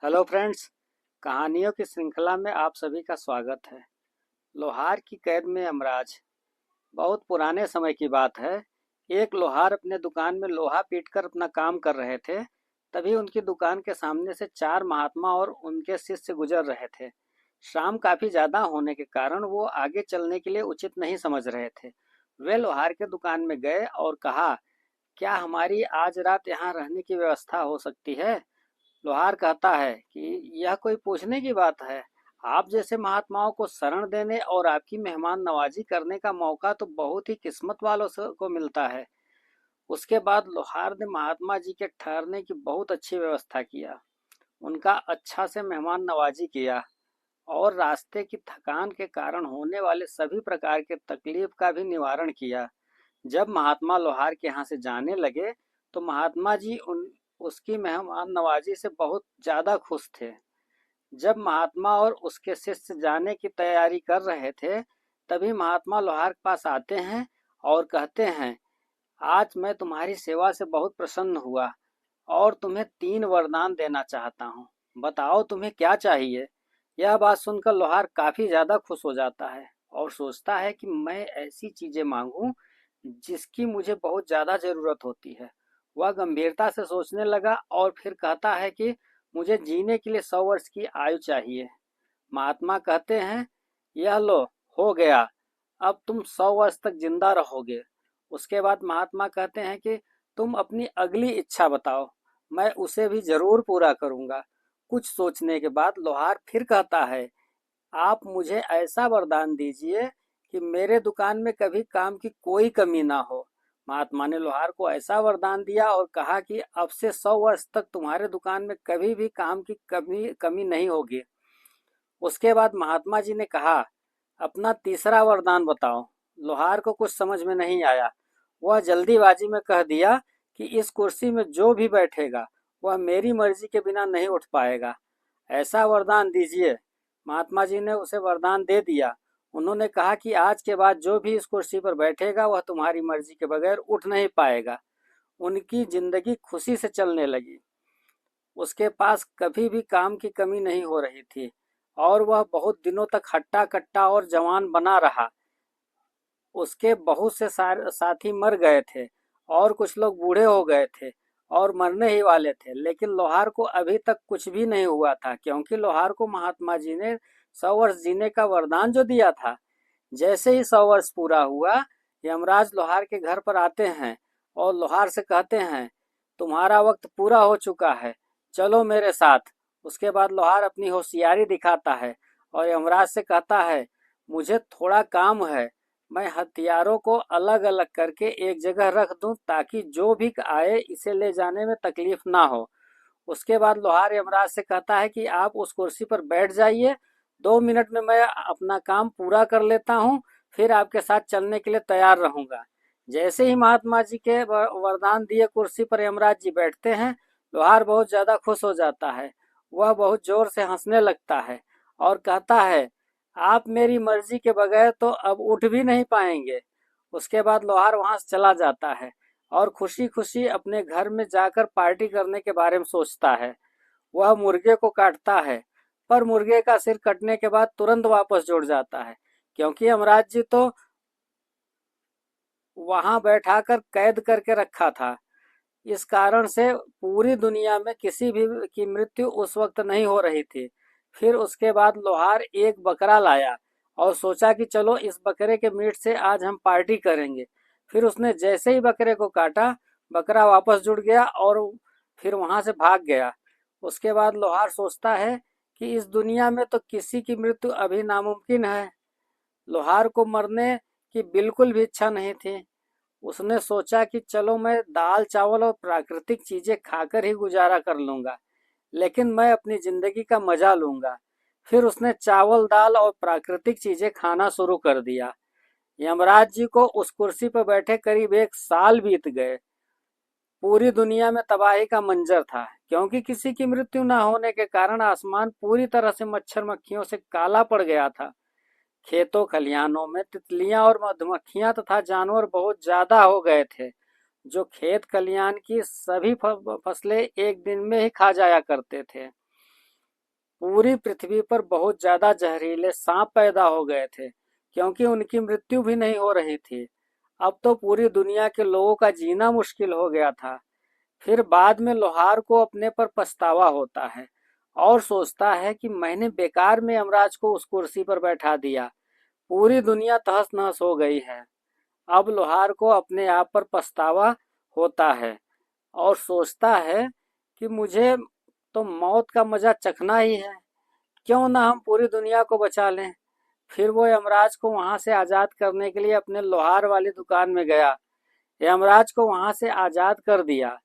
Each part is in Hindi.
Hello friends. कहानियों की श्रृंखला में आप सभी का स्वागत है। लोहार की कैद में यमराज। बहुत पुराने समय की बात है। एक लोहार अपने दुकान में लोहा पीटकर अपना काम कर रहे थे। तभी उनकी दुकान के सामने से चार महात्मा और उनके शिष्य गुजर रहे थे। शाम काफी ज्यादा होने के कारण वो आगे चलने के लिए उचित नहीं समझ रहे थे। वे लोहार के दुकान में गए और कहा, क्या हमारी आज रात यहाँ रहने की व्यवस्था हो सकती है? लोहार कहता है कि यह कोई पूछने की बात है। आप जैसे महात्माओं को शरण देने और आपकी मेहमान नवाजी करने का मौका तो बहुत ही किस्मत वालों को मिलता है। उसके बाद लोहार ने महात्मा जी के ठहरने की बहुत अच्छी व्यवस्था किया। उनका अच्छा से मेहमान नवाजी किया और रास्ते की थकान के कारण होने वाले सभी प्रकार के तकलीफ का भी निवारण किया। जब महात्मा लोहार के यहाँ से जाने लगे तो महात्मा जी उन उसकी मेहमान नवाजी से बहुत ज्यादा खुश थे। जब महात्मा और उसके शिष्य जाने की तैयारी कर रहे थे, तभी महात्मा लोहार के पास आते हैं और कहते हैं, आज मैं तुम्हारी सेवा से बहुत प्रसन्न हुआ और तुम्हें 3 वरदान देना चाहता हूँ। बताओ तुम्हें क्या चाहिए? यह बात सुनकर लोहार काफी ज्यादा खुश हो जाता है और सोचता है कि मैं ऐसी चीजें मांगूं जिसकी मुझे बहुत ज्यादा जरूरत होती है। वह गंभीरता से सोचने लगा और फिर कहता है कि मुझे जीने के लिए 100 वर्ष की आयु चाहिए। महात्मा कहते हैं, यह लो, हो गया, अब तुम 100 वर्ष तक जिंदा रहोगे। उसके बाद महात्मा कहते हैं कि तुम अपनी अगली इच्छा बताओ, मैं उसे भी जरूर पूरा करूंगा। कुछ सोचने के बाद लोहार फिर कहता है, आप मुझे ऐसा वरदान दीजिए कि मेरे दुकान में कभी काम की कोई कमी ना हो। महात्मा ने लोहार को ऐसा वरदान दिया और कहा कि अब से 100 वर्ष तक तुम्हारे दुकान में कभी भी काम की कमी नहीं होगी। उसके बाद महात्मा जी ने कहा, अपना तीसरा वरदान बताओ। लोहार को कुछ समझ में नहीं आया। वह जल्दीबाजी में कह दिया कि इस कुर्सी में जो भी बैठेगा वह मेरी मर्जी के बिना नहीं उठ पाएगा। ऐसा वरदान दीजिए। महात्मा जी ने उसे वरदान दे दिया। उन्होंने कहा कि आज के बाद जो भी इस कुर्सी पर बैठेगा वह तुम्हारी मर्जी के बगैर उठ नहीं पाएगा। उनकी जिंदगी खुशी से चलने लगी। उसके पास कभी भी काम की कमी नहीं हो रही थी और वह बहुत दिनों तक हट्टा कट्टा और जवान बना रहा। उसके बहुत से साथी मर गए थे और कुछ लोग बूढ़े हो गए थे और मरने ही वाले थे, लेकिन लोहार को अभी तक कुछ भी नहीं हुआ था, क्योंकि लोहार को महात्मा जी ने 100 वर्ष जीने का वरदान जो दिया था। जैसे ही 100 वर्ष पूरा हुआ, यमराज लोहार के घर पर आते हैं और लोहार से कहते हैं, तुम्हारा वक्त पूरा हो चुका है, चलो मेरे साथ। उसके बाद लोहार अपनी होशियारी दिखाता है और यमराज से कहता है, मुझे थोड़ा काम है, मैं हथियारों को अलग अलग करके एक जगह रख दूं ताकि जो भी आए इसे ले जाने में तकलीफ ना हो। उसके बाद लोहार यमराज से कहता है कि आप उस कुर्सी पर बैठ जाइए, 2 मिनट में मैं अपना काम पूरा कर लेता हूँ, फिर आपके साथ चलने के लिए तैयार रहूंगा। जैसे ही महात्मा जी के वरदान दिए कुर्सी पर यमराज जी बैठते हैं, लोहार बहुत ज्यादा खुश हो जाता है। वह बहुत जोर से हंसने लगता है और कहता है, आप मेरी मर्जी के बगैर तो अब उठ भी नहीं पाएंगे। उसके बाद लोहार वहां से चला जाता है और खुशी खुशी अपने घर में जाकर पार्टी करने के बारे में सोचता है। वह मुर्गे को काटता है, पर मुर्गे का सिर कटने के बाद तुरंत वापस जुड़ जाता है, क्योंकि यमराज जी तो वहां बैठाकर कैद करके रखा था। इस कारण से पूरी दुनिया में किसी भी की मृत्यु उस वक्त नहीं हो रही थी। फिर उसके बाद लोहार एक बकरा लाया और सोचा कि चलो इस बकरे के मीट से आज हम पार्टी करेंगे। फिर उसने जैसे ही बकरे को काटा, बकरा वापस जुड़ गया और फिर वहां से भाग गया। उसके बाद लोहार सोचता है कि इस दुनिया में तो किसी की मृत्यु अभी नामुमकिन है। लोहार को मरने की बिल्कुल भी इच्छा नहीं थी। उसने सोचा कि चलो मैं दाल चावल और प्राकृतिक चीजें खाकर ही गुजारा कर लूंगा, लेकिन मैं अपनी जिंदगी का मजा लूंगा। फिर उसने चावल दाल और प्राकृतिक चीजें खाना शुरू कर दिया। यमराज जी को उस कुर्सी पर बैठे करीब 1 साल बीत गए। पूरी दुनिया में तबाही का मंजर था, क्योंकि किसी की मृत्यु न होने के कारण आसमान पूरी तरह से मच्छर मक्खियों से काला पड़ गया था। खेतों खलिहानों में तितलियां और मधुमक्खियां तथा जानवर बहुत ज्यादा हो गए थे, जो खेत खलिहान की सभी फसलें एक दिन में ही खा जाया करते थे। पूरी पृथ्वी पर बहुत ज्यादा जहरीले सांप पैदा हो गए थे, क्योंकि उनकी मृत्यु भी नहीं हो रही थी। अब तो पूरी दुनिया के लोगों का जीना मुश्किल हो गया था। फिर बाद में लोहार को अपने पर पछतावा होता है और सोचता है कि मैंने बेकार में यमराज को उस कुर्सी पर बैठा दिया। पूरी दुनिया तहस नहस हो गई है। अब लोहार को अपने आप पर पछतावा होता है और सोचता है कि मुझे तो मौत का मजा चखना ही है, क्यों ना हम पूरी दुनिया को बचा लें। फिर वो यमराज को वहां से आजाद करने के लिए अपने लोहार वाली दुकान में गया। यमराज को वहां से आजाद कर दिया।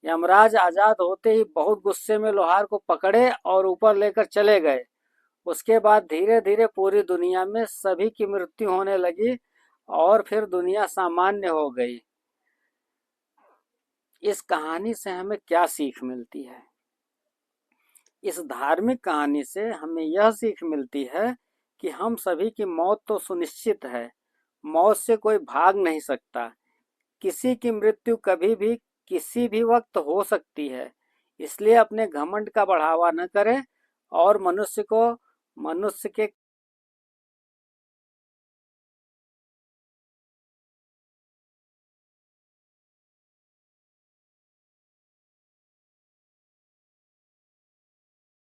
यमराज आजाद होते ही बहुत गुस्से में लोहार को पकड़े और ऊपर लेकर चले गए। उसके बाद धीरे धीरे पूरी दुनिया में सभी की मृत्यु होने लगी और फिर दुनिया सामान्य हो गई। इस कहानी से हमें क्या सीख मिलती है? इस धार्मिक कहानी से हमें यह सीख मिलती है कि हम सभी की मौत तो सुनिश्चित है। मौत से कोई भाग नहीं सकता। किसी की मृत्यु कभी भी किसी भी वक्त हो सकती है। इसलिए अपने घमंड का बढ़ावा न करें और मनुष्य के